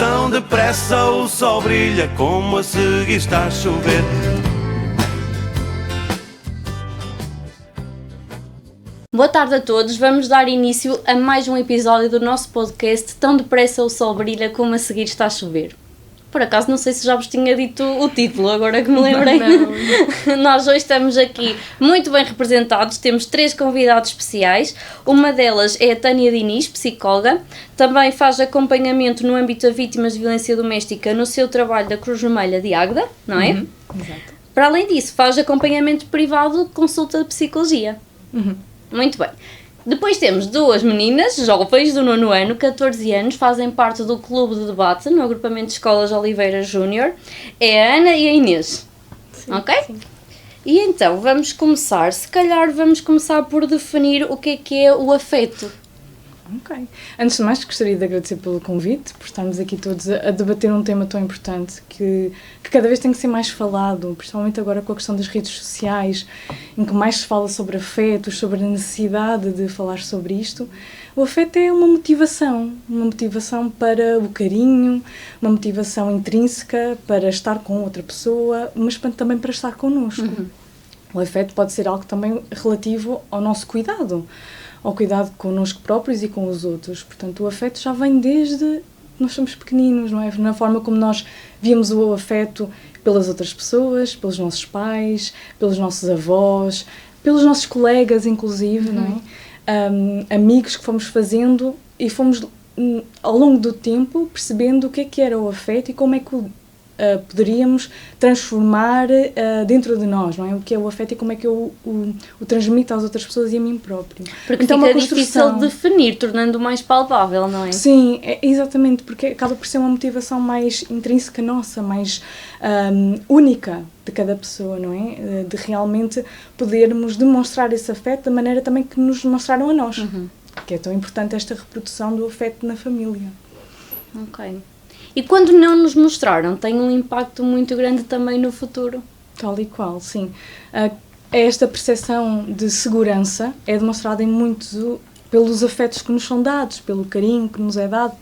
Tão depressa o sol brilha, como a seguir está a chover. Boa tarde a todos, vamos dar início a mais um episódio do nosso podcast Tão depressa o sol brilha, como a seguir está a chover. Por acaso não sei se já vos tinha dito o título, agora que me lembrei. Não. Nós hoje estamos aqui muito bem representados, temos 3 convidados especiais. Uma delas é a Tânia Diniz, psicóloga, também faz acompanhamento no âmbito de vítimas de violência doméstica no seu trabalho da Cruz Vermelha de Águeda, não é? Exato. Para além disso, faz acompanhamento privado de consulta de psicologia. Muito bem. Depois temos 2 meninas jovens do 9º ano, 14 anos, fazem parte do clube de debate no agrupamento de escolas Oliveira Júnior. É a Ana e a Inês. Sim, ok? Sim. E então, vamos começar. Se calhar vamos começar por definir o que é o afeto. Ok. Antes de mais, gostaria de agradecer pelo convite, por estarmos aqui todos a debater um tema tão importante que cada vez tem que ser mais falado, principalmente agora com a questão das redes sociais, em que mais se fala sobre afetos, sobre a necessidade de falar sobre isto. O afeto é uma motivação para o carinho, uma motivação intrínseca para estar com outra pessoa, mas também para estar connosco. O afeto pode ser algo também relativo ao nosso cuidado, ao cuidado connosco próprios e com os outros. Portanto, o afeto já vem desde nós somos pequeninos, não é? Na forma como nós víamos o afeto pelas outras pessoas, pelos nossos pais, pelos nossos avós, pelos nossos colegas, inclusive, não é? Amigos que fomos fazendo e fomos, ao longo do tempo, percebendo o que era o afeto e como é que poderíamos transformar dentro de nós, não é? O que é o afeto e como é que eu o transmito às outras pessoas e a mim próprio. Porque então, fica difícil de definir, tornando mais palpável, não é? Sim, exatamente, porque acaba por ser uma motivação mais intrínseca nossa, mais única de cada pessoa, não é? De realmente podermos demonstrar esse afeto da maneira também que nos demonstraram a nós. Que é tão importante esta reprodução do afeto na família. Ok. E quando não nos mostraram, tem um impacto muito grande também no futuro. Tal e qual, sim. Esta percepção de segurança é demonstrada em muito pelos afetos que nos são dados, pelo carinho que nos é dado,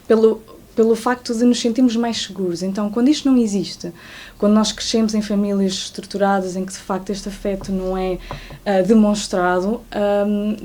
pelo facto de nos sentirmos mais seguros. Então, quando isto não existe, quando nós crescemos em famílias estruturadas em que de facto este afeto não é demonstrado,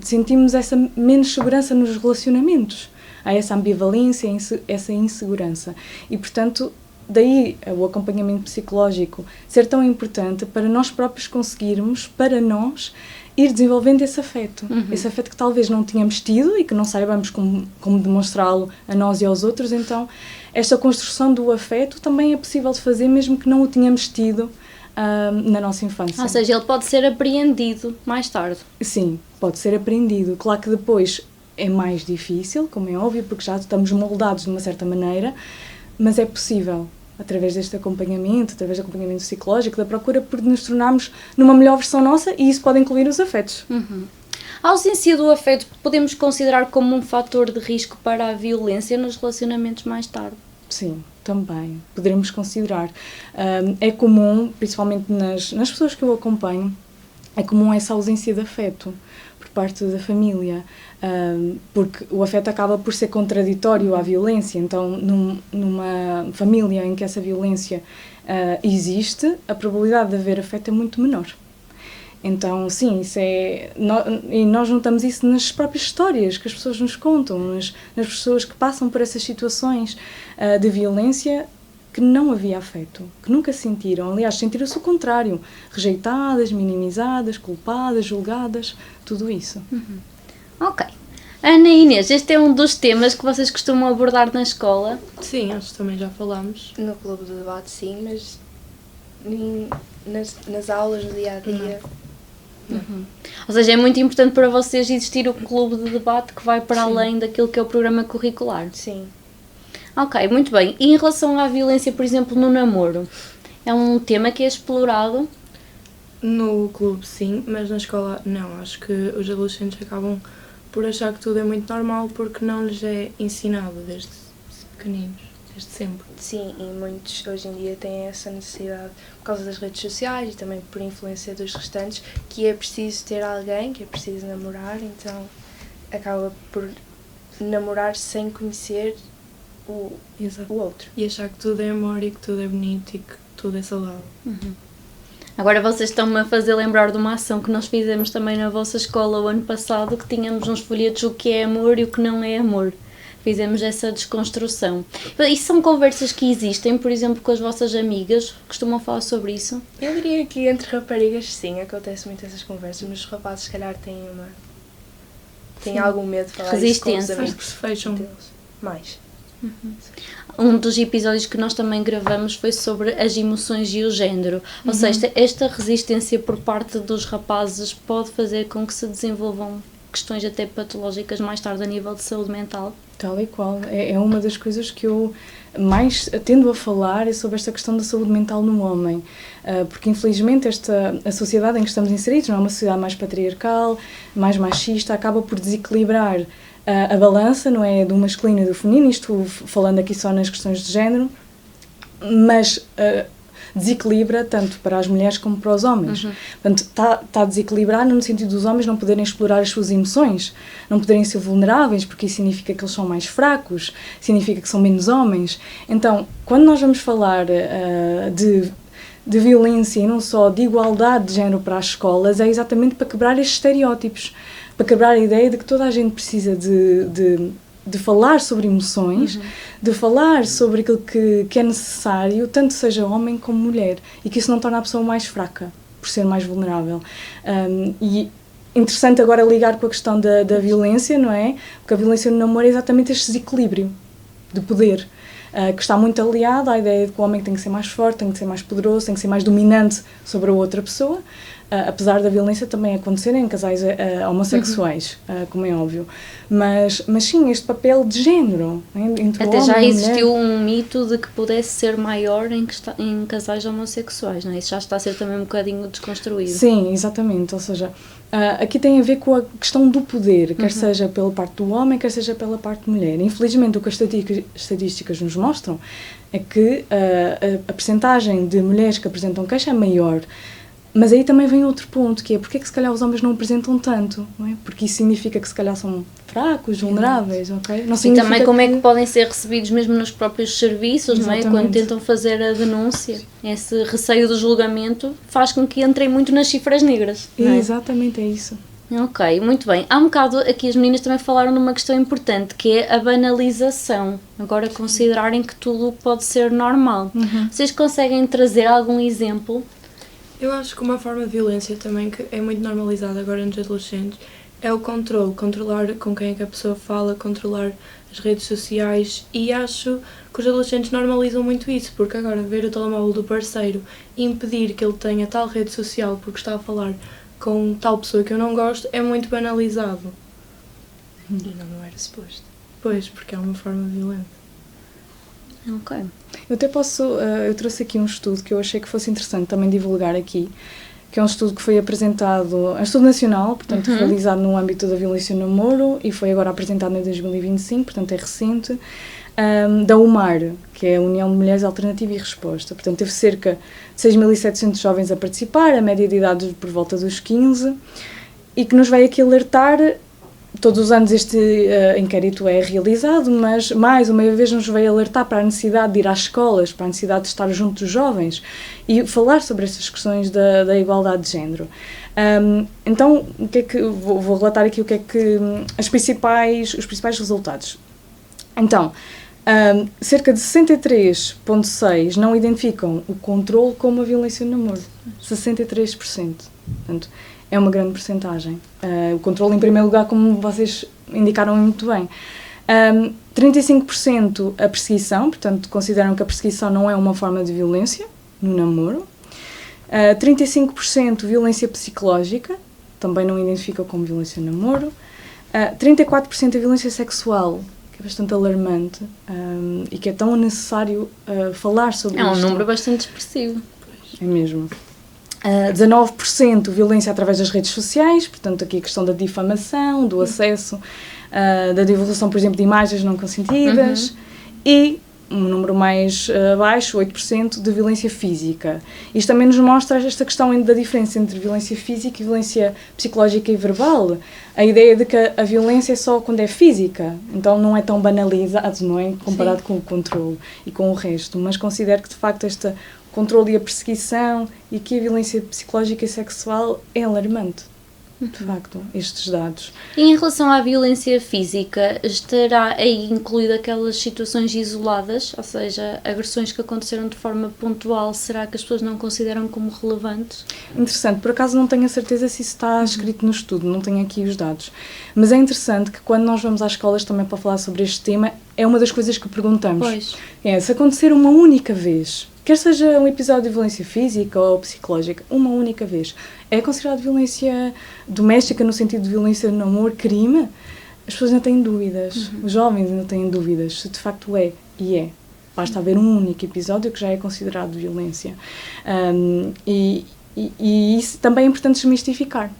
sentimos essa menos segurança nos relacionamentos. Há essa ambivalência, essa insegurança. E, portanto, daí o acompanhamento psicológico ser tão importante para nós próprios conseguirmos, para nós, ir desenvolvendo esse afeto. Esse afeto que talvez não tínhamos tido e que não saibamos como demonstrá-lo a nós e aos outros. Então, esta construção do afeto também é possível de fazer mesmo que não o tínhamos tido na nossa infância. Ou seja, ele pode ser apreendido mais tarde. Sim, pode ser apreendido. Claro que depois é mais difícil, como é óbvio, porque já estamos moldados de uma certa maneira, mas é possível, através deste acompanhamento, através do acompanhamento psicológico, da procura por nos tornarmos numa melhor versão nossa, e isso pode incluir os afetos. A ausência do afeto podemos considerar como um fator de risco para a violência nos relacionamentos mais tarde? Sim, também. Poderemos considerar. É comum, principalmente nas pessoas que eu acompanho, é comum essa ausência de afeto por parte da família, porque o afeto acaba por ser contraditório à violência. Então, numa família em que essa violência existe, a probabilidade de haver afeto é muito menor. Então, sim, e nós notamos isso nas próprias histórias que as pessoas nos contam, nas pessoas que passam por essas situações de violência, que não havia afeto, que nunca sentiram. Aliás, sentiram-se o contrário, rejeitadas, minimizadas, culpadas, julgadas, tudo isso. Ok. Ana e Inês, este é um dos temas que vocês costumam abordar na escola? Sim, nós também já falámos. No clube de debate, sim, mas nas aulas, no dia-a-dia... Ou seja, é muito importante para vocês existir o clube de debate que vai para além daquilo que é o programa curricular? Sim. Ok, muito bem. E em relação à violência, por exemplo, no namoro? É um tema que é explorado? No clube, sim, mas na escola, não. Acho que os adolescentes acabam por achar que tudo é muito normal porque não lhes é ensinado desde pequeninos, desde sempre. Sim, e muitos hoje em dia têm essa necessidade por causa das redes sociais e também por influência dos restantes, que é preciso ter alguém, que é preciso namorar, então acaba por namorar sem conhecer Exato. o outro. E achar que tudo é amor e que tudo é bonito e que tudo é saudável. Agora vocês estão-me a fazer lembrar de uma ação que nós fizemos também na vossa escola o ano passado, que tínhamos uns folhetos o que é amor e o que não é amor. Fizemos essa desconstrução. Isso são conversas que existem, por exemplo, com as vossas amigas? Costumam falar sobre isso? Eu diria que entre raparigas, sim, acontece muito essas conversas, mas os rapazes, se calhar, têm algum medo de falar isso com os Resistência. amigos Acho que se fecham. deles. Mais. Um dos episódios que nós também gravamos foi sobre as emoções e o género. Ou seja, esta resistência por parte dos rapazes pode fazer com que se desenvolvam questões até patológicas mais tarde a nível de saúde mental. Tal e qual. É uma das coisas que eu mais tendo a falar é sobre esta questão da saúde mental no homem. Porque, infelizmente, a sociedade em que estamos inseridos, não é uma sociedade mais patriarcal, mais machista, acaba por desequilibrar a balança, não é, do masculino e do feminino, isto falando aqui só nas questões de género, mas desequilibra tanto para as mulheres como para os homens. Portanto, está a desequilibrar no sentido dos homens não poderem explorar as suas emoções, não poderem ser vulneráveis, porque isso significa que eles são mais fracos, significa que são menos homens. Então, quando nós vamos falar de violência e não só de igualdade de género para as escolas, é exatamente para quebrar estes estereótipos, para quebrar a ideia de que toda a gente precisa de falar sobre emoções, de falar sobre aquilo que é necessário, tanto seja homem como mulher, e que isso não torna a pessoa mais fraca, por ser mais vulnerável. E interessante agora ligar com a questão da violência, não é? Porque a violência no namoro é exatamente este desequilíbrio de poder, que está muito aliado à ideia de que o homem tem que ser mais forte, tem que ser mais poderoso, tem que ser mais dominante sobre a outra pessoa, apesar da violência também acontecer em casais homossexuais, como é óbvio. Mas sim, este papel de género, entre Até o homem já e a existiu mulher. um mito de que pudesse ser maior em casais homossexuais, não é? Isso já está a ser também um bocadinho desconstruído. Sim, exatamente. Ou seja, aqui tem a ver com a questão do poder, quer seja pela parte do homem, quer seja pela parte da mulher. Infelizmente, o que as estatísticas nos mostram é que a percentagem de mulheres que apresentam queixa é maior. Mas aí também vem outro ponto, que é porque é que se calhar os homens não apresentam tanto, não é? Porque isso significa que se calhar são fracos, vulneráveis, ok? Não E também como é que podem ser recebidos mesmo nos próprios serviços, não é? Exatamente. Quando tentam fazer a denúncia. Esse receio do julgamento faz com que entrem muito nas cifras negras, não é? Exatamente, é isso. Ok, muito bem. Há um bocado aqui as meninas também falaram numa questão importante, que é a banalização. Agora considerarem que tudo pode ser normal. Vocês conseguem trazer algum exemplo? Eu acho que uma forma de violência também que é muito normalizada agora nos adolescentes é o controle, controlar com quem é que a pessoa fala, controlar as redes sociais, e acho que os adolescentes normalizam muito isso, porque agora ver o telemóvel do parceiro e impedir que ele tenha tal rede social porque está a falar com tal pessoa que eu não gosto é muito banalizado. E não era suposto. Pois, porque é uma forma violenta. Ok. Eu até posso, eu trouxe aqui um estudo que eu achei que fosse interessante também divulgar aqui, que é um estudo que foi apresentado, é um estudo nacional, portanto realizado no âmbito da violência no namoro e foi agora apresentado em 2025, portanto é recente, da UMAR, que é a União de Mulheres Alternativa e Resposta. Portanto teve cerca de 6.700 jovens a participar, a média de idade por volta dos 15, e que nos vai aqui alertar. Todos os anos este inquérito é realizado, mas mais uma vez nos veio alertar para a necessidade de ir às escolas, para a necessidade de estar junto dos jovens e falar sobre estas questões da igualdade de género. Então, o que é que vou relatar aqui o que é que os principais resultados. Então, cerca de 63,6% não identificam o controle como a violência no namoro. 63%. Portanto, é uma grande percentagem. O controle, em primeiro lugar, como vocês indicaram muito bem. 35% a perseguição, portanto, consideram que a perseguição não é uma forma de violência no namoro. 35% violência psicológica, também não identificam como violência no namoro. 34% a violência sexual, que é bastante alarmante e que é tão necessário falar sobre isto. É um número bastante expressivo. É mesmo. 19% violência através das redes sociais, portanto aqui a questão da difamação, do acesso, da divulgação, por exemplo, de imagens não consentidas, e número mais baixo, 8%, de violência física. Isto também nos mostra esta questão da diferença entre violência física e violência psicológica e verbal. A ideia de que a violência é só quando é física, então não é tão banalizado, não é? Comparado com o controle e com o resto. Mas considero que, de facto, este controle e a perseguição e que a violência psicológica e sexual é alarmante. De facto, estes dados. E em relação à violência física, estará aí incluída aquelas situações isoladas, ou seja, agressões que aconteceram de forma pontual, será que as pessoas não consideram como relevantes? Interessante, por acaso não tenho a certeza se isso está escrito no estudo, não tenho aqui os dados. Mas é interessante que quando nós vamos às escolas também para falar sobre este tema, é uma das coisas que perguntamos. Pois. Se acontecer uma única vez, quer seja um episódio de violência física ou psicológica, uma única vez, é considerado violência doméstica no sentido de violência no amor, crime? As pessoas ainda têm dúvidas, os jovens ainda têm dúvidas, se de facto é, e é. Basta haver um único episódio que já é considerado violência. E isso também é importante desmistificar.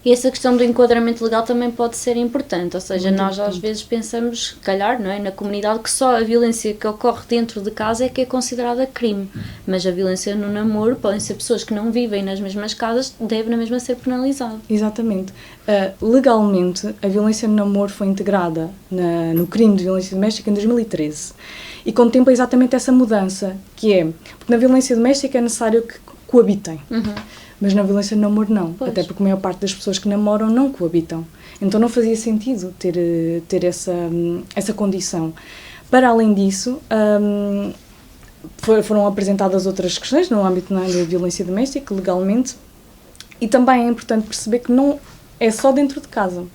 E essa questão do enquadramento legal também pode ser importante, ou seja, Muito nós importante. às vezes pensamos, calhar, não é, na comunidade, que só a violência que ocorre dentro de casa é que é considerada crime, mas a violência no namoro, podem ser pessoas que não vivem nas mesmas casas, deve na mesma ser penalizado. Exatamente. Legalmente, a violência no namoro foi integrada no crime de violência doméstica em 2013 e contempla exatamente essa mudança, que é, porque na violência doméstica é necessário que coabitem. Mas na violência no namoro não, Pois. até porque a maior parte das pessoas que namoram não coabitam. Então não fazia sentido ter essa condição. Para além disso, foram apresentadas outras questões no âmbito da violência doméstica, legalmente, e também é importante perceber que não é só dentro de casa.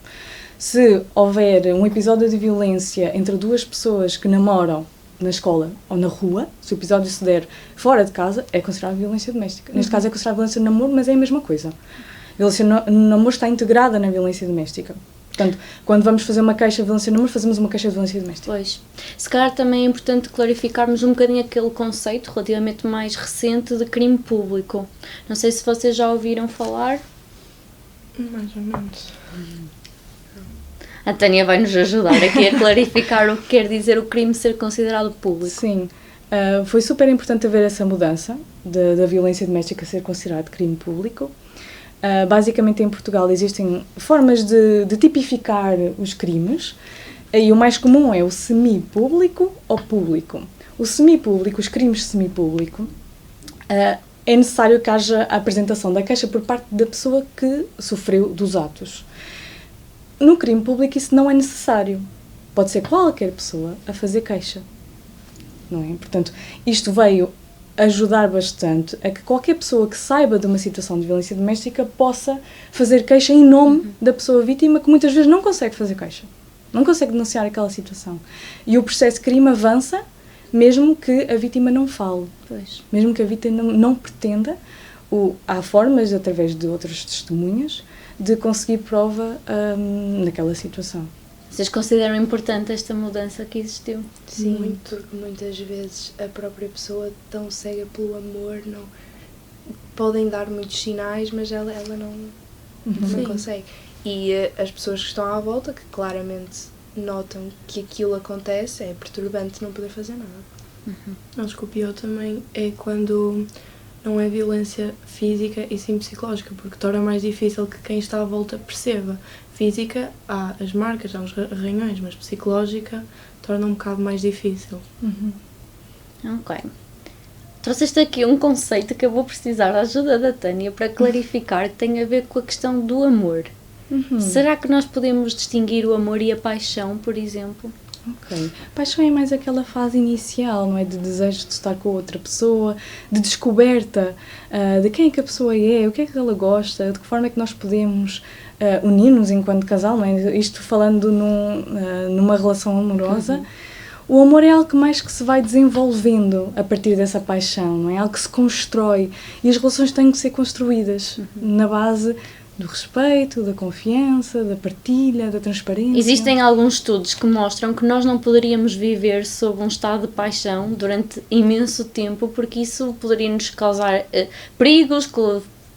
Se houver um episódio de violência entre duas pessoas que namoram na escola ou na rua, se o episódio se der fora de casa, é considerado violência doméstica. Neste caso é considerado violência no namoro, mas é a mesma coisa. A violência no namoro está integrada na violência doméstica. Portanto, quando vamos fazer uma queixa de violência no namoro, fazemos uma queixa de violência doméstica. Pois. Se calhar também é importante clarificarmos um bocadinho aquele conceito relativamente mais recente de crime público. Não sei se vocês já ouviram falar. Mais ou menos. A Tânia vai nos ajudar aqui a clarificar o que quer dizer o crime ser considerado público. Sim, foi super importante haver essa mudança da violência doméstica ser considerado crime público. Basicamente em Portugal existem formas de tipificar os crimes e o mais comum é o semipúblico ou público. O semipúblico, os crimes semipúblico, é necessário que haja a apresentação da queixa por parte da pessoa que sofreu dos atos. No crime público isso não é necessário. Pode ser qualquer pessoa a fazer queixa. Não é? Portanto, isto veio ajudar bastante a que qualquer pessoa que saiba de uma situação de violência doméstica possa fazer queixa em nome da pessoa vítima, que muitas vezes não consegue fazer queixa. Não consegue denunciar aquela situação. E o processo de crime avança mesmo que a vítima não fale. Pois. Mesmo que a vítima não pretenda, há formas, através de outras testemunhas, de conseguir prova naquela situação. Vocês consideram importante esta mudança que existiu? Sim, muito, porque muitas vezes a própria pessoa, tão cega pelo amor, não podem dar muitos sinais, mas ela não consegue. E as pessoas que estão à volta, que claramente notam que aquilo acontece, é perturbante não poder fazer nada. Acho que o pior também é quando não é violência física e sim psicológica, porque torna mais difícil que quem está à volta perceba. Física, há as marcas, há os arranhões, mas psicológica torna um bocado mais difícil. Ok. Trouxeste aqui um conceito que eu vou precisar da ajuda da Tânia para clarificar, que tem a ver com a questão do amor. Será que nós podemos distinguir o amor e a paixão, por exemplo? Ok. Paixão é mais aquela fase inicial, não é? De desejo de estar com outra pessoa, de descoberta de quem é que a pessoa é, o que é que ela gosta, de que forma é que nós podemos unir-nos enquanto casal, não é? Isto falando numa relação amorosa. O amor é algo que mais que se vai desenvolvendo a partir dessa paixão, não é? Algo que se constrói e as relações têm que ser construídas na base do respeito, da confiança, da partilha, da transparência. Existem alguns estudos que mostram que nós não poderíamos viver sob um estado de paixão durante imenso tempo, porque isso poderia nos causar perigos,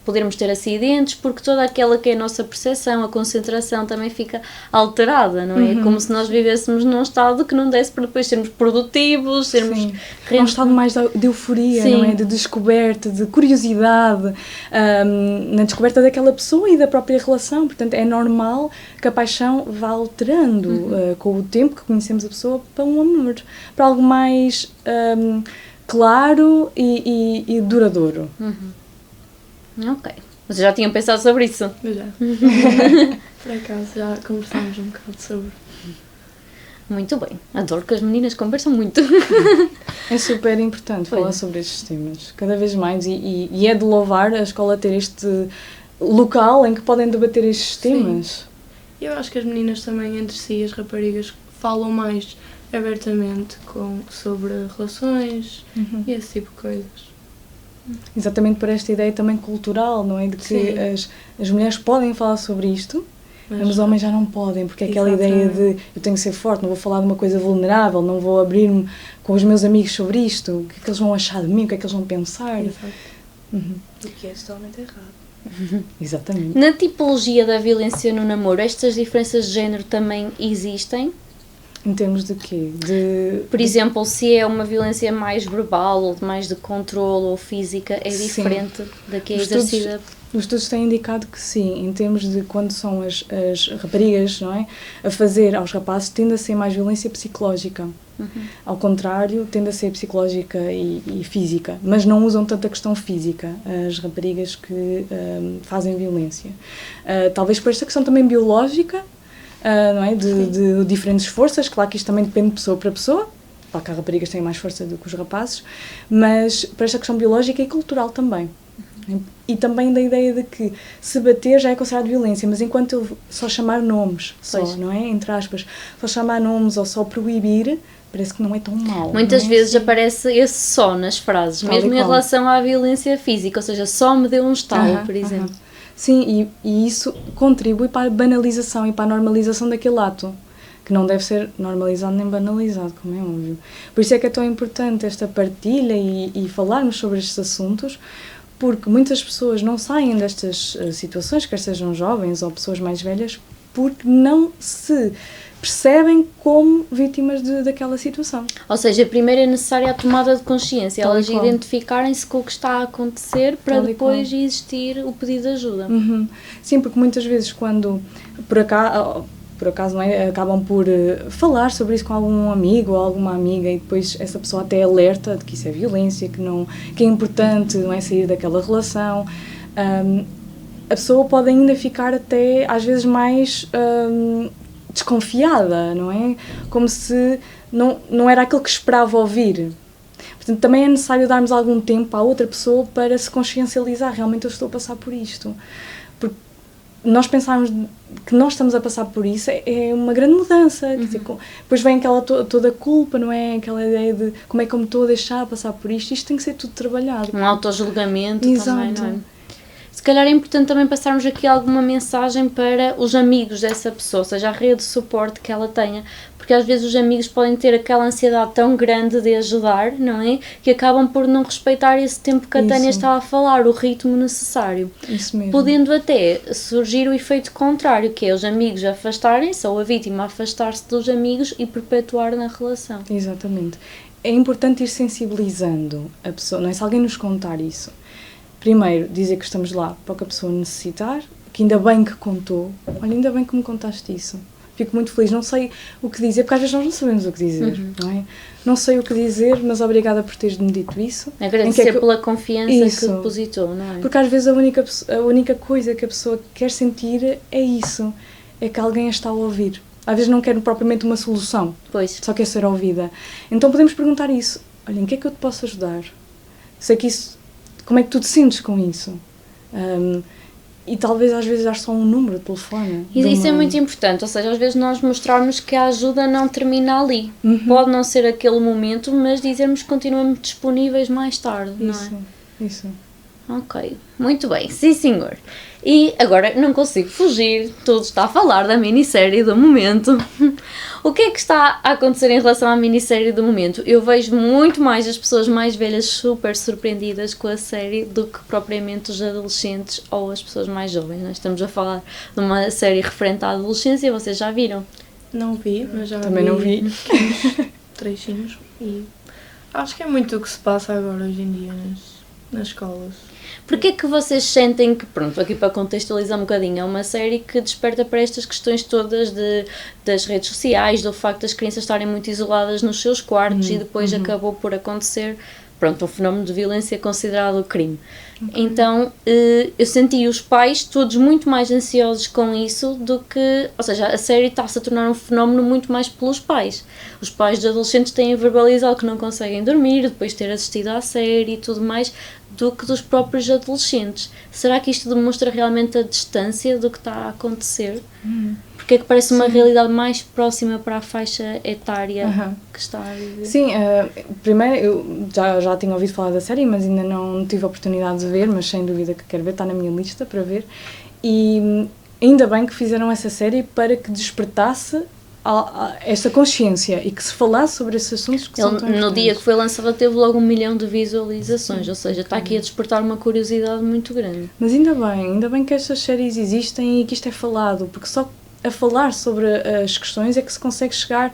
podermos ter acidentes, porque toda aquela que é a nossa percepção, a concentração também fica alterada, não é? Como se nós vivêssemos num estado que não desse para depois sermos produtivos, sermos... Sim. É um estado mais de euforia, Sim. não é? De descoberta, de curiosidade, na descoberta daquela pessoa e da própria relação. Portanto, é normal que a paixão vá alterando com o tempo que conhecemos a pessoa para um amor, para algo mais claro e duradouro. Ok. Vocês já tinham pensado sobre isso? Eu já. Por acaso já conversámos um bocado sobre. Muito bem. Adoro que as meninas conversam muito. É super importante falar sobre estes temas, cada vez mais, e é de louvar a escola ter este local em que podem debater estes temas. Eu acho que as meninas também entre si, as raparigas, falam mais abertamente sobre relações e esse tipo de coisas. Exatamente por esta ideia também cultural, não é? De que as mulheres podem falar sobre isto, mas os homens já não podem, porque é aquela ideia de eu tenho que ser forte, não vou falar de uma coisa vulnerável, não vou abrir-me com os meus amigos sobre isto, o que é que eles vão achar de mim, o que é que eles vão pensar. Exato. O que é totalmente errado. Exatamente. Na tipologia da violência no namoro, estas diferenças de género também existem? Em termos de quê? Por exemplo, se é uma violência mais verbal, ou mais de controle, ou física, é diferente da que é exercida? Os estudos têm indicado que sim, em termos de quando são as raparigas, não é, a fazer aos rapazes, tende a ser mais violência psicológica. Ao contrário, tende a ser psicológica e física, mas não usam tanto a questão física, as raparigas que fazem violência. Talvez por esta questão também biológica, não é? De diferentes forças, claro que isto também depende de pessoa para pessoa, claro que as raparigas têm mais força do que os rapazes, mas por esta questão biológica e cultural também. E também da ideia de que se bater já é considerado violência, mas enquanto eu só chamar nomes, não é? Entre aspas, só chamar nomes ou só proibir, parece que não é tão mau. Muitas vezes aparece esse só nas frases, mesmo em relação à violência física, ou seja, só me deu um estalo, por exemplo. Sim, e isso contribui para a banalização e para a normalização daquele ato, que não deve ser normalizado nem banalizado, como é óbvio. Por isso é que é tão importante esta partilha e falarmos sobre estes assuntos, porque muitas pessoas não saem destas situações, quer sejam jovens ou pessoas mais velhas, porque não se percebem como vítimas daquela situação. Ou seja, primeiro é necessária a tomada de consciência, elas identificarem-se com o que está a acontecer para depois existir o pedido de ajuda. Sim, porque muitas vezes quando, por acaso não é, acabam por falar sobre isso com algum amigo ou alguma amiga e depois essa pessoa até alerta de que isso é violência, que é importante, não é, sair daquela relação, a pessoa pode ainda ficar até às vezes mais desconfiada, não é? Como se não era aquilo que esperava ouvir. Portanto, também é necessário darmos algum tempo à outra pessoa para se consciencializar, realmente eu estou a passar por isto. Porque nós pensarmos que nós estamos a passar por isso é uma grande mudança. Quer dizer, depois vem aquela toda a culpa, não é? Aquela ideia de como é que eu me estou a deixar passar por isto. Isto tem que ser tudo trabalhado. Um autojulgamento também, não é? Se calhar é importante também passarmos aqui alguma mensagem para os amigos dessa pessoa, ou seja, a rede de suporte que ela tenha, porque às vezes os amigos podem ter aquela ansiedade tão grande de ajudar, não é? Que acabam por não respeitar esse tempo que a Tânia estava a falar, o ritmo necessário. Isso mesmo. Podendo até surgir o efeito contrário, que é os amigos afastarem-se, ou a vítima afastar-se dos amigos e perpetuar na relação. Exatamente. É importante ir sensibilizando a pessoa, não é? Se alguém nos contar isso, primeiro, dizer que estamos lá para o que a pessoa necessitar, que ainda bem que contou. Olha, ainda bem que me contaste isso. Fico muito feliz. Não sei o que dizer, porque às vezes nós não sabemos o que dizer, não é? Não sei o que dizer, mas obrigada por teres-me dito isso. Agradecer pela confiança que depositou, não é? Porque às vezes a única coisa que a pessoa quer sentir é isso. É que alguém a está a ouvir. Às vezes não quer propriamente uma solução. Pois. Só quer ser ouvida. Então podemos perguntar isso. Olha, em que é que eu te posso ajudar? Sei que isso... Como é que tu te sentes com isso? E talvez às vezes dar só um número de telefone. Isso é muito importante, ou seja, às vezes nós mostrarmos que a ajuda não termina ali. Pode não ser aquele momento, mas dizermos que continuamos disponíveis mais tarde, não é? Isso. Ok, muito bem, sim senhor. E agora não consigo fugir, tudo está a falar da minissérie do momento. O que é que está a acontecer em relação à minissérie do momento? Eu vejo muito mais as pessoas mais velhas super surpreendidas com a série do que propriamente os adolescentes ou as pessoas mais jovens. Nós estamos a falar de uma série referente à adolescência, vocês já viram? Não vi, mas já Também não vi. pequenos trechinhos e acho que é muito o que se passa agora hoje em dia nas escolas. Porquê é que vocês sentem que, pronto, aqui para contextualizar um bocadinho, é uma série que desperta para estas questões todas das redes sociais, do facto das crianças estarem muito isoladas nos seus quartos e depois acabou por acontecer, pronto, um fenómeno de violência considerado crime. Então, eu senti os pais todos muito mais ansiosos com isso do que, ou seja, a série está-se a tornar um fenómeno muito mais pelos pais. Os pais de adolescentes têm verbalizado que não conseguem dormir depois de ter assistido à série e tudo mais, do que dos próprios adolescentes. Será que isto demonstra realmente a distância do que está a acontecer? Porque é que parece uma realidade mais próxima para a faixa etária que está a viver? Sim, primeiro eu já tinha ouvido falar da série, mas ainda não tive a oportunidade de ver, mas sem dúvida que quero ver, está na minha lista para ver. E ainda bem que fizeram essa série para que despertasse esta consciência e que se falasse sobre esses assuntos que são tão No importantes. dia que foi lançada teve logo 1 milhão de visualizações, ou seja, está aqui a despertar uma curiosidade muito grande. Mas ainda bem que estas séries existem e que isto é falado, porque só a falar sobre as questões é que se consegue chegar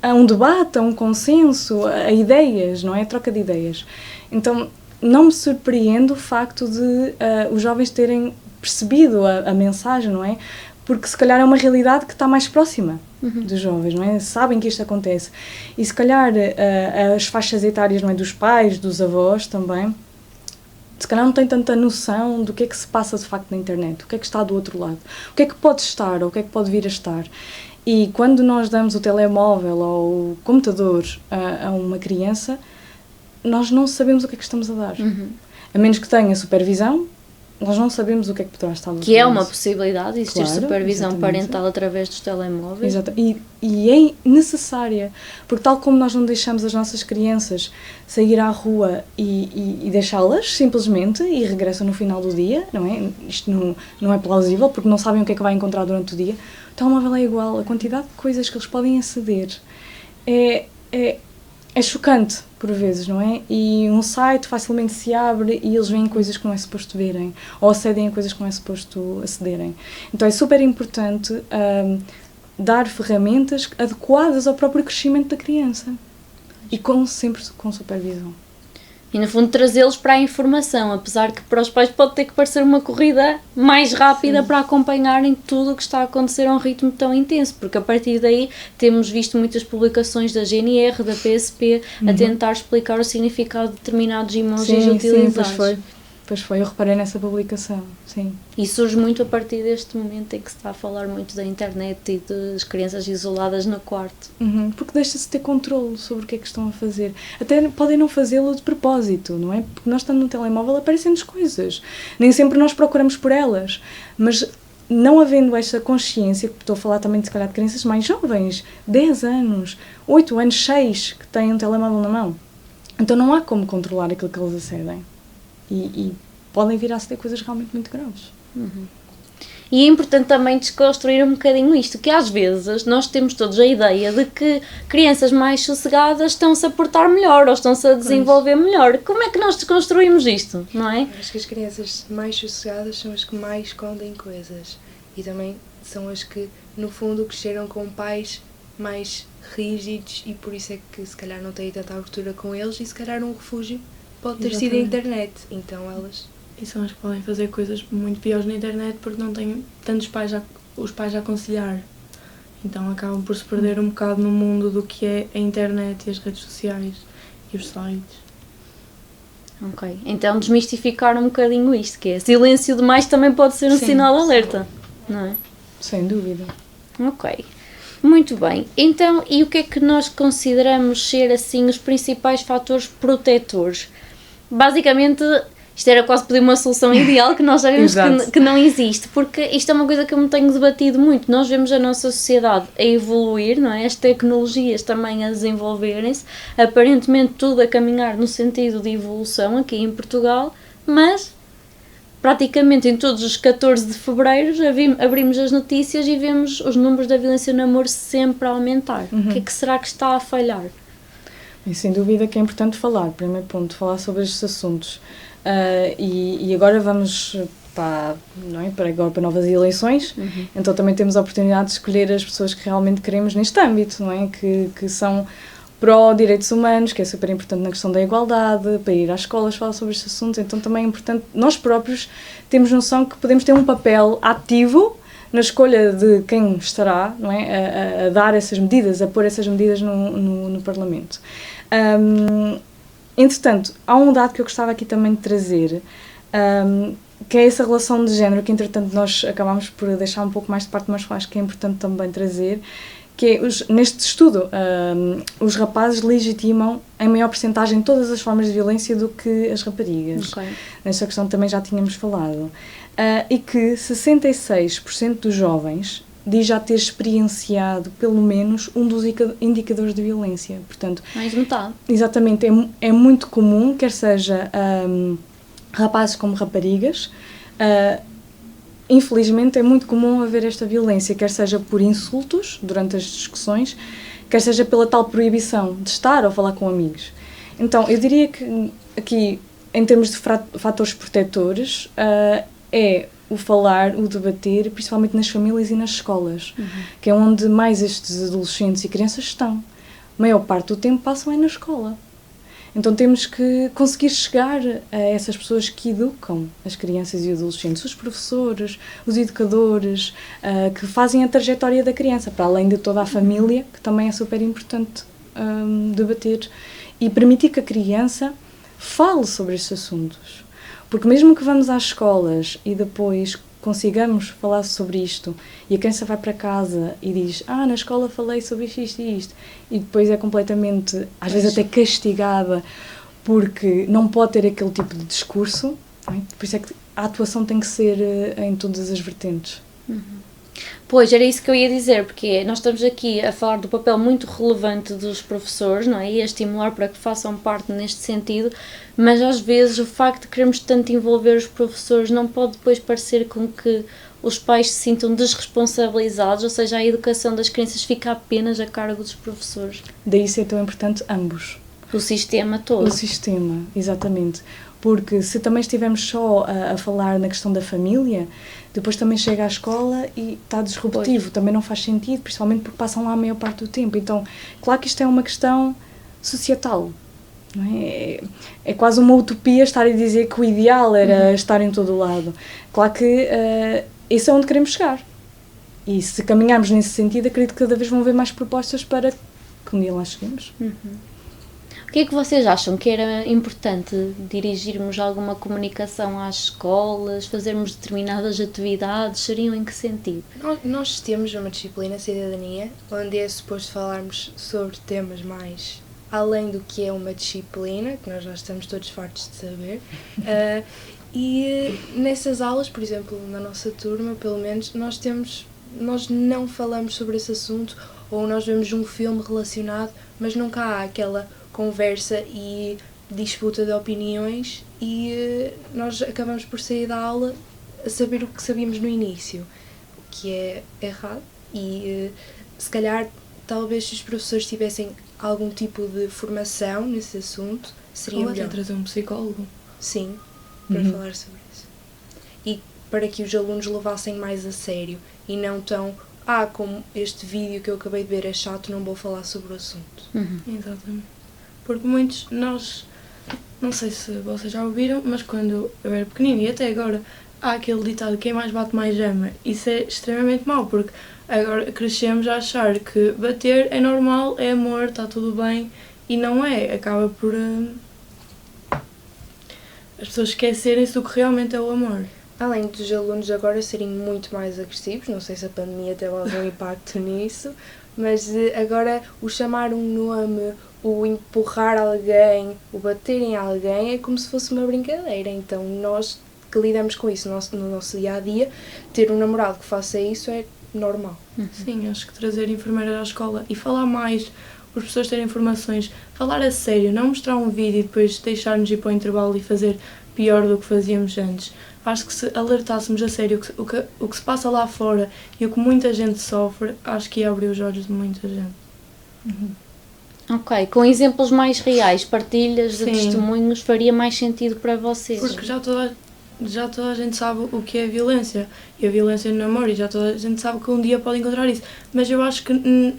a um debate, a um consenso, a ideias, não é? A troca de ideias. Então, não me surpreende o facto de os jovens terem percebido a mensagem, não é? Porque se calhar é uma realidade que está mais próxima dos jovens, não é? Sabem que isto acontece. E se calhar as faixas etárias, não é? Dos pais, dos avós também, se calhar não têm tanta noção do que é que se passa de facto na internet, o que é que está do outro lado, o que é que pode estar ou o que é que pode vir a estar. E quando nós damos o telemóvel ou o computador a uma criança, nós não sabemos o que é que estamos a dar. A menos que tenha supervisão, nós não sabemos o que é que poderá estar do outro Que é lado. uma possibilidade, existir Claro, supervisão exatamente. parental através dos telemóveis. Exato. E é necessária, porque tal como nós não deixamos as nossas crianças sair à rua e deixá-las simplesmente e regressam no final do dia, não é? Isto não é plausível, porque não sabem o que é que vai encontrar durante o dia. O telemóvel é igual, a quantidade de coisas que eles podem aceder é chocante por vezes, não é? E um site facilmente se abre e eles veem coisas que não é suposto verem, ou acedem a coisas que não é suposto acederem. Então é super importante dar ferramentas adequadas ao próprio crescimento da criança e sempre com supervisão. E no fundo trazê-los para a informação, apesar que para os pais pode ter que parecer uma corrida mais rápida para acompanharem tudo o que está a acontecer a um ritmo tão intenso, porque a partir daí temos visto muitas publicações da GNR, da PSP, a tentar explicar o significado de determinados emojis utilizados. Pois foi, eu reparei nessa publicação, sim. E surge muito a partir deste momento em que se está a falar muito da internet e das crianças isoladas no quarto. Porque deixa-se ter controle sobre o que é que estão a fazer. Até podem não fazê-lo de propósito, não é? Porque nós estando no telemóvel aparecem-nos coisas. Nem sempre nós procuramos por elas. Mas não havendo esta consciência, estou a falar também de, se calhar, de crianças mais jovens, 10 anos, 8 anos, 6, que têm um telemóvel na mão. Então não há como controlar aquilo que eles acedem. E podem vir a ser coisas realmente muito graves. E é importante também desconstruir um bocadinho isto, que às vezes nós temos todos a ideia de que crianças mais sossegadas estão-se a portar melhor ou estão-se a desenvolver melhor. Como é que nós desconstruímos isto, não é? Acho que as crianças mais sossegadas são as que mais escondem coisas e também são as que, no fundo, cresceram com pais mais rígidos e por isso é que se calhar não têm tanta abertura com eles e se calhar um refúgio pode ter sido a internet. Então elas... E são as que podem fazer coisas muito piores na internet porque não têm tantos pais os pais a aconselhar. Então acabam por se perder um bocado no mundo do que é a internet e as redes sociais e os sites. Ok, então desmistificar um bocadinho isto, que é silêncio demais também pode ser um sinal de alerta, não é? Sem dúvida. Ok, muito bem. Então, e o que é que nós consideramos ser assim os principais fatores protetores? Basicamente, isto era quase pedir uma solução ideal que nós sabemos que não existe, porque isto é uma coisa que eu me tenho debatido muito. Nós vemos a nossa sociedade a evoluir, não é? As tecnologias também a desenvolverem-se, aparentemente tudo a caminhar no sentido de evolução aqui em Portugal, mas praticamente em todos os 14 de fevereiro abrimos as notícias e vemos os números da violência no amor sempre a aumentar. O que é que será que está a falhar? E sem dúvida que é importante falar, primeiro ponto, falar sobre estes assuntos. E agora vamos para novas eleições, então também temos a oportunidade de escolher as pessoas que realmente queremos neste âmbito, não é? Que são pró-direitos humanos, que é super importante na questão da igualdade, para ir às escolas falar sobre estes assuntos, então também é importante, nós próprios temos noção que podemos ter um papel ativo na escolha de quem estará, não é? A dar essas medidas, a pôr essas medidas no Parlamento. Entretanto, há um dado que eu gostava aqui também de trazer, que é essa relação de género, que entretanto nós acabamos por deixar um pouco mais de parte, mas acho que é importante também trazer, que é, neste estudo, os rapazes legitimam em maior percentagem todas as formas de violência do que as raparigas. Okay. Nesta questão também já tínhamos falado. E que 66% dos jovens diz já ter experienciado pelo menos um dos indicadores de violência. Portanto, mais de metade. Exatamente, é muito comum, quer seja rapazes como raparigas. Infelizmente é muito comum haver esta violência, quer seja por insultos durante as discussões, quer seja pela tal proibição de estar ou falar com amigos. Então, eu diria que aqui, em termos de fatores protetores, é o falar, o debater, principalmente nas famílias e nas escolas, que é onde mais estes adolescentes e crianças estão. A maior parte do tempo passam é na escola. Então temos que conseguir chegar a essas pessoas que educam as crianças e os adolescentes, os professores, os educadores, que fazem a trajetória da criança, para além de toda a família, que também é super importante debater e permitir que a criança fale sobre estes assuntos. Porque mesmo que vamos às escolas e depois consigamos falar sobre isto e a criança vai para casa e diz na escola falei sobre isto e isto, e depois é completamente, às vezes até castigada porque não pode ter aquele tipo de discurso, não é? Por isso é que a atuação tem que ser em todas as vertentes. Pois, era isso que eu ia dizer, porque nós estamos aqui a falar do papel muito relevante dos professores, não é? E a estimular para que façam parte neste sentido, mas às vezes o facto de queremos tanto envolver os professores não pode depois parecer com que os pais se sintam desresponsabilizados, ou seja, a educação das crianças fica apenas a cargo dos professores. Daí ser tão importante ambos. O sistema todo. O sistema, exatamente. Porque se também estivermos só a falar na questão da família, depois também chega à escola e está disruptivo, Pois. também não faz sentido, principalmente porque passam lá a maior parte do tempo. Então, claro que isto é uma questão societal, não é? É quase uma utopia estar a dizer que o ideal era estar em todo o lado. Claro que isso é onde queremos chegar. E se caminharmos nesse sentido, acredito que cada vez vão haver mais propostas para que um dia lá cheguemos. O que é que vocês acham que era importante dirigirmos alguma comunicação às escolas, fazermos determinadas atividades, seriam em que sentido? Nós temos uma disciplina, Cidadania, onde é suposto falarmos sobre temas mais além do que é uma disciplina, que nós já estamos todos fartos de saber. E nessas aulas, por exemplo, na nossa turma, pelo menos, nós não falamos sobre esse assunto, ou nós vemos um filme relacionado, mas nunca há aquela conversa e disputa de opiniões e nós acabamos por sair da aula a saber o que sabíamos no início, o que é errado e se calhar talvez se os professores tivessem algum tipo de formação nesse assunto seria Ou até melhor. trazer um psicólogo. Sim, para falar sobre isso. E para que os alunos levassem mais a sério e não tão como este vídeo que eu acabei de ver é chato, não vou falar sobre o assunto. Exatamente. Porque muitos, não sei se vocês já ouviram, mas quando eu era pequenina e até agora, há aquele ditado, quem mais bate mais ama. Isso é extremamente mau, porque agora crescemos a achar que bater é normal, é amor, está tudo bem, e não é. Acaba por as pessoas esquecerem-se do que realmente é o amor. Além dos alunos agora serem muito mais agressivos, não sei se a pandemia teve algum impacto nisso, mas agora o chamar um nome, o empurrar alguém, o bater em alguém é como se fosse uma brincadeira. Então nós que lidamos com isso no nosso dia-a-dia, ter um namorado que faça isso é normal. Sim, acho que trazer enfermeiras à escola e falar mais, os professores terem informações, falar a sério, não mostrar um vídeo e depois deixar-nos ir para o intervalo e fazer pior do que fazíamos antes. acho que se alertássemos a sério o que se passa lá fora e o que muita gente sofre, acho que ia abrir os olhos de muita gente. Ok, com exemplos mais reais, partilhas de Sim. testemunhos, faria mais sentido para vocês. Porque já toda a gente sabe o que é a violência e a violência no namoro, e já toda a gente sabe que um dia pode encontrar isso, mas eu acho que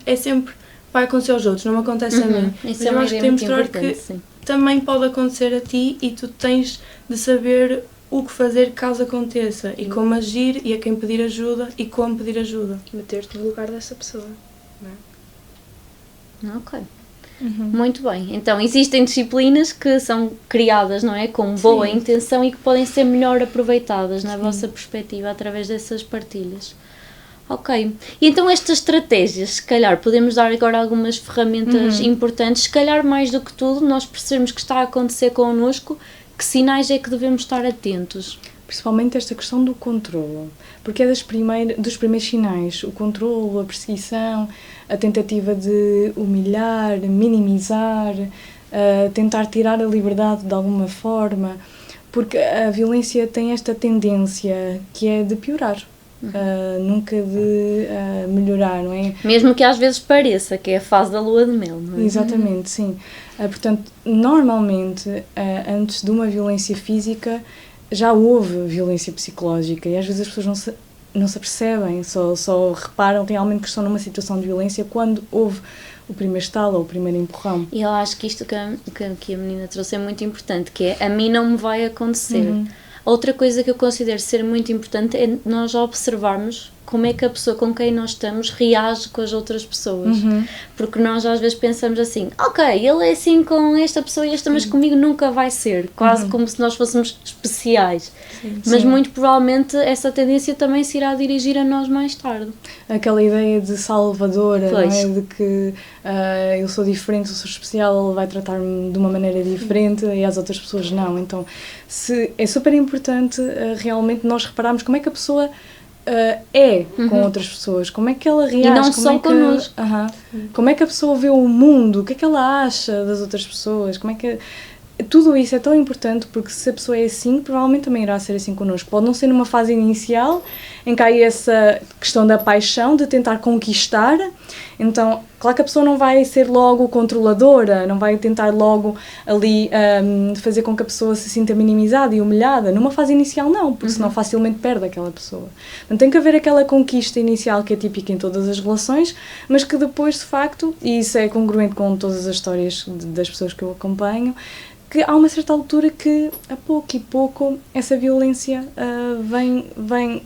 é sempre, vai acontecer aos outros, não me acontece a mim. Mas Isso é eu uma acho que ideia tem de muito mostrar importante, que sim. também pode acontecer a ti e tu tens de saber o que fazer caso aconteça e como agir e a quem pedir ajuda e como pedir ajuda. Meter-te no lugar dessa pessoa. Ok. Muito bem. Então, existem disciplinas que são criadas, não é? Com boa Sim. intenção e que podem ser melhor aproveitadas na vossa perspectiva através dessas partilhas. Ok. E então estas estratégias, se calhar, podemos dar agora algumas ferramentas importantes, se calhar mais do que tudo, nós percebemos que está a acontecer connosco, que sinais é que devemos estar atentos? Principalmente esta questão do controlo, porque é dos primeiros sinais, o controlo, a perseguição, a tentativa de humilhar, minimizar, tentar tirar a liberdade de alguma forma, porque a violência tem esta tendência que é de piorar, nunca de melhorar, não é? Mesmo que às vezes pareça que é a fase da lua de mel, não é? Exatamente, sim. Portanto, normalmente, antes de uma violência física, já houve violência psicológica e às vezes as pessoas não se apercebem, só reparam realmente que estão numa situação de violência quando houve o primeiro estalo ou o primeiro empurrão. E eu acho que isto que a menina trouxe é muito importante, que é a mim não me vai acontecer. Outra coisa que eu considero ser muito importante é nós observarmos como é que a pessoa com quem nós estamos reage com as outras pessoas. Porque nós às vezes pensamos assim, ok, ele é assim com esta pessoa e esta, mas comigo nunca vai ser. Quase como se nós fôssemos especiais. Mas muito provavelmente essa tendência também se irá dirigir a nós mais tarde. Aquela ideia de salvadora, não Pois. é? De que eu sou diferente, eu sou especial, ele vai tratar-me de uma maneira diferente e as outras pessoas não. Então, é super importante realmente nós repararmos como é que a pessoa é com outras pessoas, como é que ela reage, não como só é que, connosco. como é que a pessoa vê o mundo, o que é que ela acha das outras pessoas, como é que... Tudo isso é tão importante porque se a pessoa é assim, provavelmente também irá ser assim connosco. Pode não ser numa fase inicial em que há essa questão da paixão, de tentar conquistar. Então, claro que a pessoa não vai ser logo controladora, não vai tentar logo ali fazer com que a pessoa se sinta minimizada e humilhada. Numa fase inicial não, porque senão facilmente perde aquela pessoa. Então tem que haver aquela conquista inicial que é típica em todas as relações, mas que depois, de facto, e isso é congruente com todas as histórias das pessoas que eu acompanho, que há uma certa altura que, a pouco e pouco, essa violência vem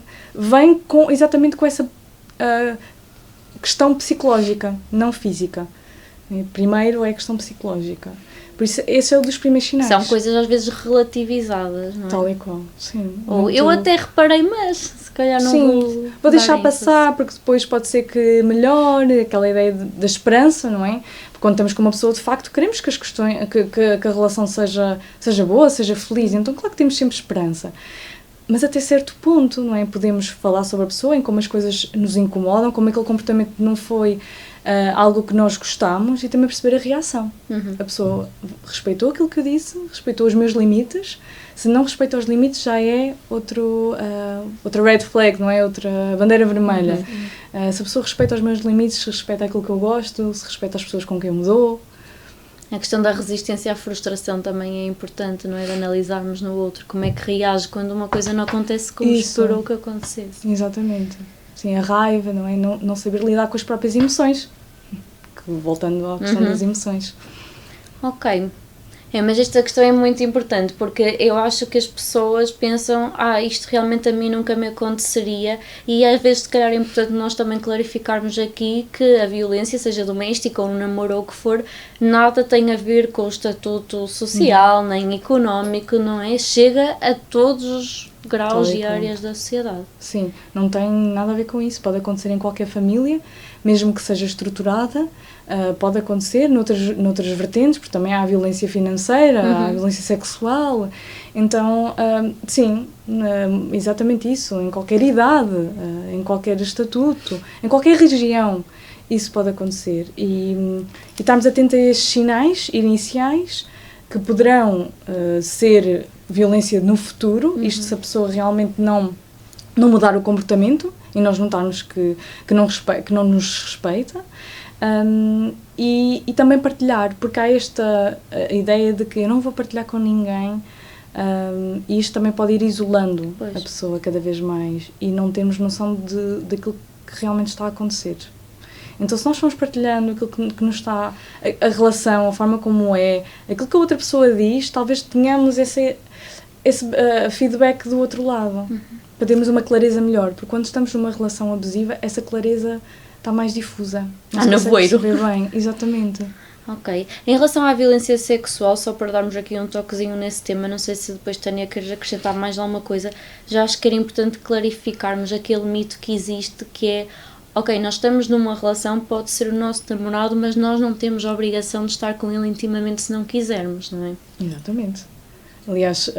exatamente com essa questão psicológica, não física. Primeiro é a questão psicológica. Por isso, esse é um dos primeiros sinais. São coisas às vezes relativizadas, não é? Tal e qual, sim. Ou Muito- eu até reparei, mas se calhar não Sim, vou deixar passar, porque depois pode ser que melhore, aquela ideia da esperança, não é? Porque quando estamos com uma pessoa, de facto, queremos que as questões, que a relação seja boa, seja feliz, então claro que temos sempre esperança. Mas até certo ponto, não é? Podemos falar sobre a pessoa, em como as coisas nos incomodam, como aquele comportamento não foi algo que nós gostamos, e também perceber a reação. A pessoa respeitou aquilo que eu disse, respeitou os meus limites. Se não respeita os limites, já é outra red flag, não é? Outra bandeira vermelha. Se a pessoa respeita os meus limites, se respeita aquilo que eu gosto, se respeita as pessoas com quem eu me dou. A questão da resistência à frustração também é importante, não é? De analisarmos no outro como é que reage quando uma coisa não acontece como Isso. esperou que acontecesse. Exatamente. Sim, a raiva, não é? Não saber lidar com as próprias emoções. Voltando à questão das emoções. Ok. Mas esta questão é muito importante porque eu acho que as pessoas pensam isto realmente a mim nunca me aconteceria, e às vezes se calhar é importante nós também clarificarmos aqui que a violência, seja doméstica ou no namoro ou o que for, nada tem a ver com o estatuto social, nem económico, não é? Chega a todos os graus Tal e e qual. áreas da sociedade. Sim, não tem nada a ver com isso. Pode acontecer em qualquer família, mesmo que seja estruturada, pode acontecer noutras vertentes, porque também há a violência financeira, há a violência sexual. Então, sim, exatamente isso. Em qualquer idade, em qualquer estatuto, em qualquer região, isso pode acontecer. E estarmos atentos a estes sinais iniciais que poderão ser violência no futuro, isto se a pessoa realmente não mudar o comportamento e nós notarmos que não nos respeita. E também partilhar, porque há esta ideia de que eu não vou partilhar com ninguém, e isto também pode ir isolando a pessoa cada vez mais e não temos noção daquilo que realmente está a acontecer. Então, se nós formos partilhando aquilo que nos está, a relação, a forma como é, aquilo que a outra pessoa diz, talvez tenhamos esse feedback do outro lado, para termos uma clareza melhor, porque quando estamos numa relação abusiva, essa clareza está mais difusa. No voeiro. Bem, exatamente. Ok. Em relação à violência sexual, só para darmos aqui um toquezinho nesse tema, não sei se depois Tânia queres acrescentar mais alguma coisa, já acho que era importante clarificarmos aquele mito que existe, que é, ok, nós estamos numa relação, pode ser o nosso namorado, mas nós não temos a obrigação de estar com ele intimamente se não quisermos, não é? Exatamente. Aliás,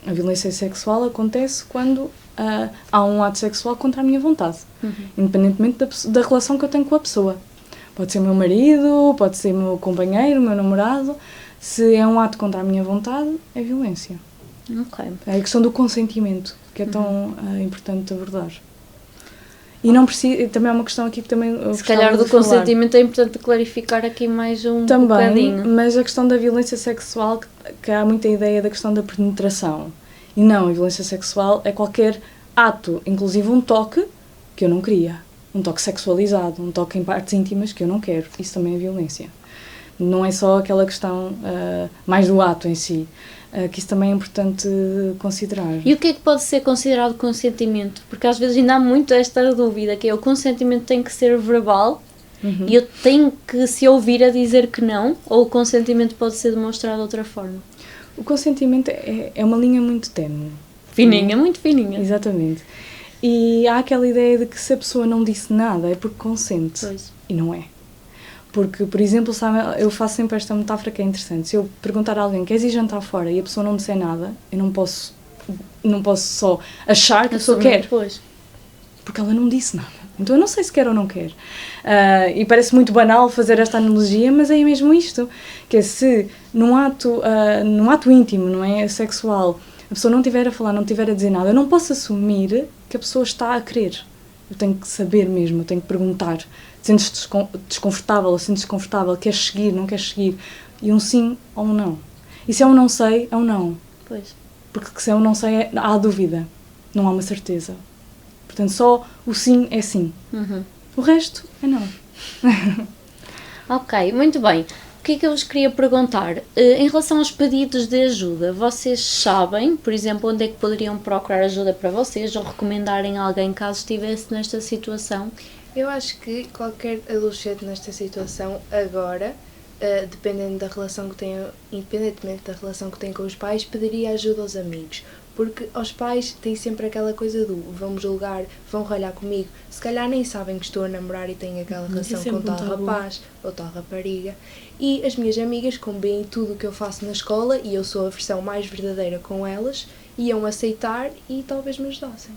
a violência sexual acontece quando há um ato sexual contra a minha vontade, independentemente da relação que eu tenho com a pessoa. Pode ser o meu marido, pode ser o meu companheiro, o meu namorado. Se é um ato contra a minha vontade, é violência. Ok. É a questão do consentimento, que é tão importante abordar. E não precisa, também é uma questão aqui que também eu se calhar do consentimento é importante clarificar aqui mais um bocadinho. Também, mas a questão da violência sexual, que há muita ideia da questão da penetração. E não, a violência sexual é qualquer ato, inclusive um toque, que eu não queria. Um toque sexualizado, um toque em partes íntimas que eu não quero. Isso também é violência. Não é só aquela questão mais do ato em si, que isso também é importante considerar. E o que é que pode ser considerado consentimento? Porque às vezes ainda há muito esta dúvida, que é o consentimento tem que ser verbal e eu tenho que se ouvir a dizer que não, ou o consentimento pode ser demonstrado de outra forma? O consentimento é uma linha muito ténue. Fininha, muito fininha. Exatamente. E há aquela ideia de que se a pessoa não disse nada é porque consente. Pois. E não é. Porque, por exemplo, sabe, eu faço sempre esta metáfora que é interessante. Se eu perguntar a alguém, queres ir jantar fora, e a pessoa não me disser nada, eu não posso só achar que a pessoa quer. Pois. Porque ela não disse nada. Então eu não sei se quer ou não quer. E parece muito banal fazer esta analogia, mas é mesmo isto. Que é se num ato íntimo, não é, sexual, a pessoa não estiver a falar, não estiver a dizer nada, eu não posso assumir que a pessoa está a querer. Eu tenho que saber mesmo, eu tenho que perguntar. Sentes-te desconfortável ou sentes desconfortável? Queres seguir, não queres seguir? E um sim ou um não. E se é um não sei, é um não. Pois. Porque se é um não sei, há dúvida. Não há uma certeza. Portanto, só o sim é sim. O resto é não. Ok, muito bem. O que é que eu vos queria perguntar? Em relação aos pedidos de ajuda, vocês sabem, por exemplo, onde é que poderiam procurar ajuda para vocês ou recomendarem alguém caso estivesse nesta situação? Eu acho que qualquer adolescente nesta situação agora, independentemente da relação que tem com os pais, pediria ajuda aos amigos. Porque aos pais tem sempre aquela coisa do vão-me julgar, vão ralhar comigo. Se calhar nem sabem que estou a namorar e tenho aquela relação com tal rapaz ou tal rapariga. E as minhas amigas, como veem tudo o que eu faço na escola e eu sou a versão mais verdadeira com elas, iam aceitar e talvez me ajudassem.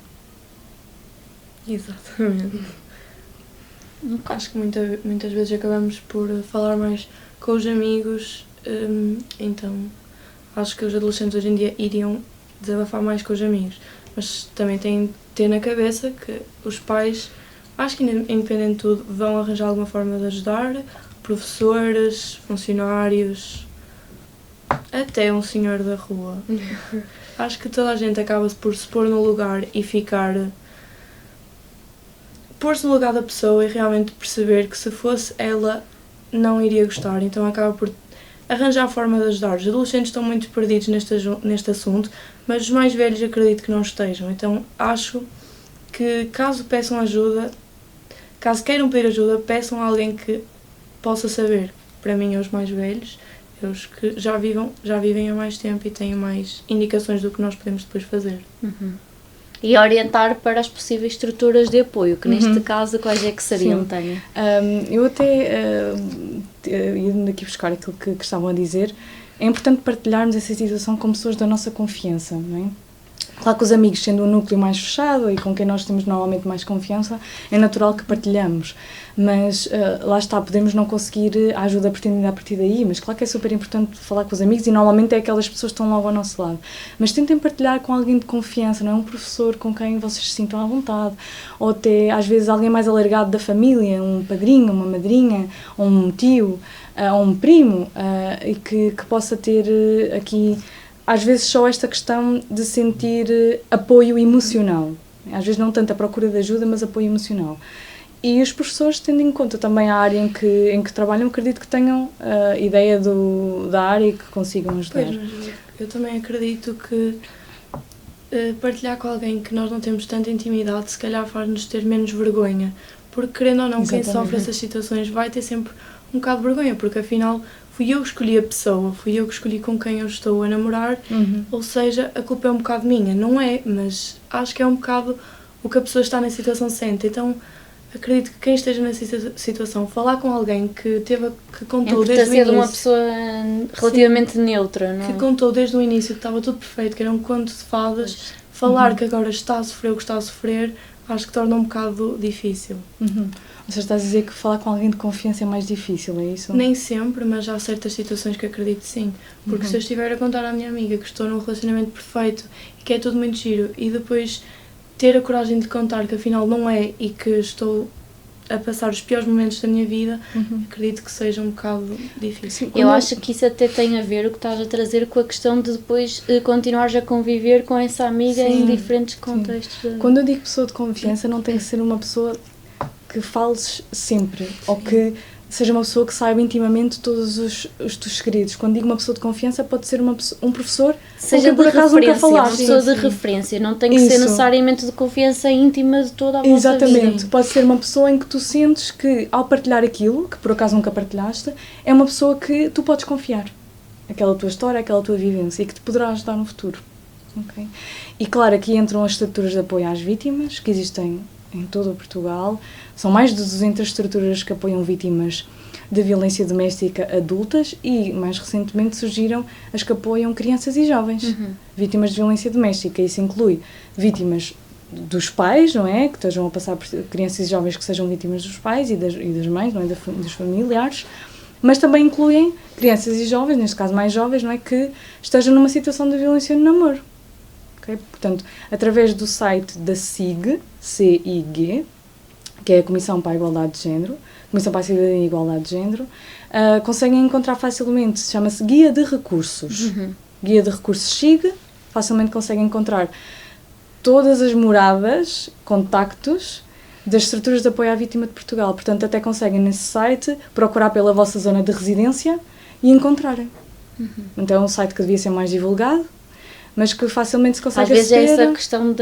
Exatamente. Acho que muitas vezes acabamos por falar mais com os amigos, então acho que os adolescentes hoje em dia iriam desabafar mais com os amigos, mas também têm de ter na cabeça que os pais, acho que independente de tudo, vão arranjar alguma forma de ajudar, professores, funcionários, até um senhor da rua. Acho que toda a gente acaba por se pôr no lugar e pôr-se no lugar da pessoa e realmente perceber que se fosse ela não iria gostar, então acaba por arranjar a forma de ajudar. Os adolescentes estão muito perdidos neste assunto, mas os mais velhos acredito que não estejam, então acho que caso peçam ajuda, caso queiram pedir ajuda, peçam a alguém que possa saber. Para mim é os mais velhos, os que já vivem há mais tempo e têm mais indicações do que nós podemos depois fazer. E orientar para as possíveis estruturas de apoio, que neste caso quais é que seriam, Tânia? Eu até indo aqui buscar aquilo que estavam a dizer, é importante partilharmos essa situação com pessoas da nossa confiança, não é? Claro que os amigos, sendo um núcleo mais fechado e com quem nós temos normalmente mais confiança, é natural que partilhamos. Mas lá está, podemos não conseguir a ajuda pretendida a partir daí, mas claro que é super importante falar com os amigos e normalmente é aquelas pessoas que estão logo ao nosso lado. Mas tentem partilhar com alguém de confiança, não é um professor com quem vocês se sintam à vontade, ou até às vezes alguém mais alargado da família, um padrinho, uma madrinha, ou um tio, ou um primo, e que possa ter aqui... Às vezes só esta questão de sentir apoio emocional. Às vezes não tanto a procura de ajuda, mas apoio emocional. E os professores, tendo em conta também a área em que trabalham, acredito que tenham a ideia da área e que consigam ajudar. Pois, mas eu também acredito que partilhar com alguém que nós não temos tanta intimidade, se calhar faz-nos ter menos vergonha. Porque, querendo ou não, Exatamente. quem sofre essas situações vai ter sempre um bocado de vergonha, porque afinal fui eu que escolhi a pessoa, fui eu que escolhi com quem eu estou a namorar, ou seja, a culpa é um bocado minha. Não é, mas acho que é um bocado o que a pessoa está na situação sente. Então, acredito que quem esteja nessa situação, falar com alguém que contou desde o ser de uma início, pessoa relativamente neutra, não é? que contou desde o início que estava tudo perfeito, que era um conto de fadas, falar que agora está a sofrer o que está a sofrer, acho que torna um bocado difícil. Ou seja, estás a dizer que falar com alguém de confiança é mais difícil, é isso? Nem sempre, mas há certas situações que acredito sim. Porque se eu estiver a contar à minha amiga que estou num relacionamento perfeito e que é tudo muito giro, e depois ter a coragem de contar que afinal não é e que estou a passar os piores momentos da minha vida, acredito que seja um bocado difícil. Eu acho que isso até tem a ver, o que estás a trazer, com a questão de depois continuares a conviver com essa amiga em diferentes contextos. Quando eu digo pessoa de confiança, não tem que ser uma pessoa que fales sempre, ou que seja uma pessoa que saiba intimamente todos os teus segredos. Quando digo uma pessoa de confiança, pode ser um professor seja com quem por acaso nunca falaste. uma pessoa de referência, não tem que ser necessariamente de confiança íntima de toda a vossa vida. Exatamente, pode ser uma pessoa em que tu sentes que ao partilhar aquilo, que por acaso nunca partilhaste, é uma pessoa que tu podes confiar. Aquela tua história, aquela tua vivência e que te poderá ajudar no futuro. Okay? E claro, aqui entram as estruturas de apoio às vítimas, que existem em todo o Portugal. São mais de 200 estruturas que apoiam vítimas de violência doméstica adultas e, mais recentemente, surgiram as que apoiam crianças e jovens vítimas de violência doméstica. Isso inclui vítimas dos pais, não é? Que estejam a passar por crianças e jovens que sejam vítimas dos pais e das mães, não é? Dos familiares, mas também incluem crianças e jovens, neste caso mais jovens, não é? Que estejam numa situação de violência no namoro. Okay? Portanto, através do site da CIG, CIG, que é a Comissão para a Igualdade de Género, Comissão para a Cidadania e Igualdade de Género, conseguem encontrar facilmente, chama-se Guia de Recursos. Guia de Recursos CIG, facilmente conseguem encontrar todas as moradas, contactos das estruturas de apoio à vítima de Portugal. Portanto, até conseguem nesse site procurar pela vossa zona de residência e encontrarem. Então é um site que devia ser mais divulgado, mas que facilmente se consegue aceder. Às vezes é essa questão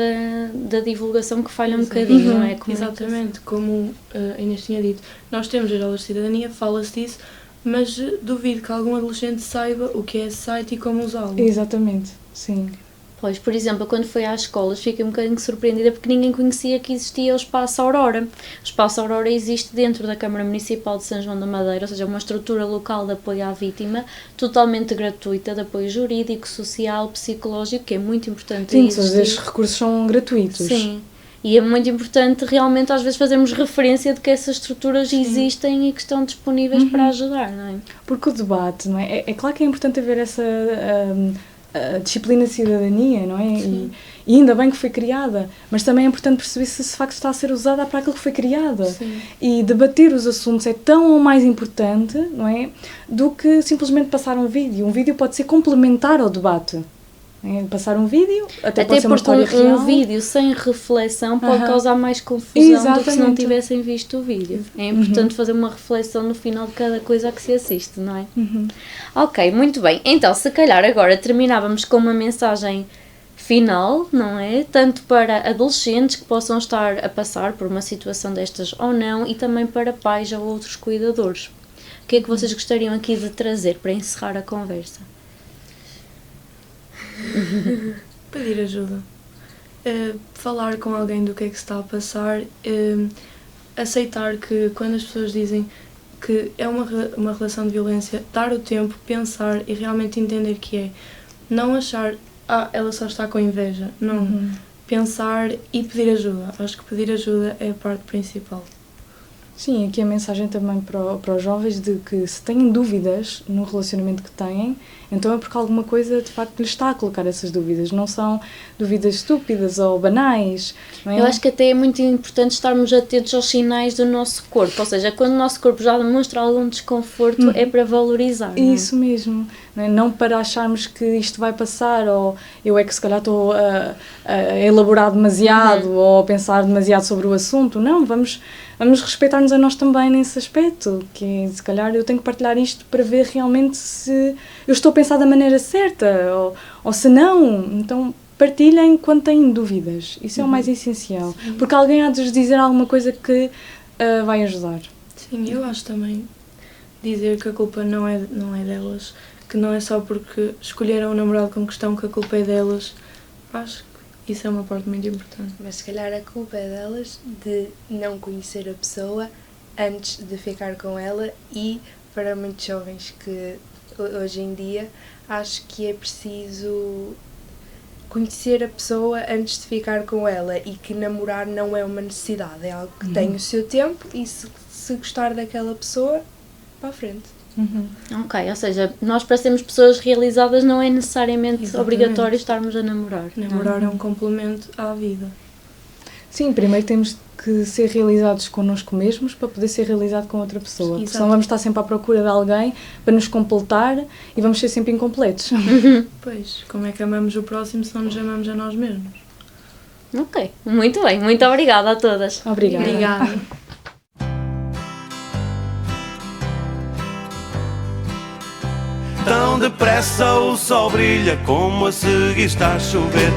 da divulgação que falha um bocadinho, não é? Exatamente, como a Inês tinha dito, nós temos as aulas de cidadania, fala-se disso, mas duvido que algum adolescente saiba o que é esse site e como usá-lo. Exatamente, sim. Pois, por exemplo, quando fui às escolas fiquei um bocadinho surpreendida porque ninguém conhecia que existia o Espaço Aurora. O Espaço Aurora existe dentro da Câmara Municipal de São João da Madeira, ou seja, uma estrutura local de apoio à vítima, totalmente gratuita, de apoio jurídico, social, psicológico, que é muito importante. Sim, esses recursos são gratuitos. Sim, e é muito importante realmente às vezes fazermos referência de que essas estruturas existem e que estão disponíveis para ajudar, não é? Porque o debate, não é? É claro que é importante haver essa... a disciplina de cidadania, não é? E ainda bem que foi criada, mas também é importante perceber se de facto está a ser usada para aquilo que foi criada. Sim. E debater os assuntos é tão ou mais importante, não é? Do que simplesmente passar um vídeo. Um vídeo pode ser complementar ao debate. Passar um vídeo, até pode ser uma história real. Um vídeo sem reflexão pode causar mais confusão do que se não tivessem visto o vídeo. É importante fazer uma reflexão no final de cada coisa a que se assiste, não é? Ok, muito bem. Então, se calhar agora terminávamos com uma mensagem final, não é? Tanto para adolescentes que possam estar a passar por uma situação destas ou não, e também para pais ou outros cuidadores. O que é que vocês gostariam aqui de trazer para encerrar a conversa? Pedir ajuda, falar com alguém do que é que se está a passar, aceitar que quando as pessoas dizem que é uma relação de violência, dar o tempo, pensar e realmente entender que é, não achar ela só está com inveja. Não. Pensar e pedir ajuda. Acho que pedir ajuda é a parte principal. Sim, aqui a mensagem também para os jovens de que se têm dúvidas no relacionamento que têm, então é porque alguma coisa de facto lhes está a colocar essas dúvidas. Não são dúvidas estúpidas ou banais. Não é? Eu acho que até é muito importante estarmos atentos aos sinais do nosso corpo, ou seja, quando o nosso corpo já demonstra algum desconforto, é para valorizar. Não é? Isso mesmo, não é? Não para acharmos que isto vai passar, ou eu é que se calhar estou a elaborar demasiado, ou a pensar demasiado sobre o assunto. Não, vamos respeitar-nos a nós também nesse aspecto, que se calhar eu tenho que partilhar isto para ver realmente se eu estou a pensar da maneira certa, ou se não. Então partilhem quando têm dúvidas, isso é o mais essencial, porque alguém há de vos dizer alguma coisa que vai ajudar. Sim, eu acho também dizer que a culpa não é delas, que não é só porque escolheram o namorado com questão que a culpa é delas. Acho que isso é uma parte muito importante. Mas se calhar a culpa é delas de não conhecer a pessoa antes de ficar com ela, e para muitos jovens que hoje em dia acho que é preciso conhecer a pessoa antes de ficar com ela, e que namorar não é uma necessidade, é algo que tem o seu tempo, e se gostar daquela pessoa, para a frente. Ok, ou seja, nós para sermos pessoas realizadas não é necessariamente Exatamente. obrigatório estarmos a namorar. Namorar é um complemento à vida. Sim, primeiro temos que ser realizados connosco mesmos para poder ser realizado com outra pessoa. Exato. Senão vamos estar sempre à procura de alguém para nos completar e vamos ser sempre incompletos. Pois, como é que amamos o próximo se não nos amamos a nós mesmos? Ok, muito bem, muito obrigada a todas. Obrigada. Obrigada. Tão depressa o sol brilha como a seguir está a chover.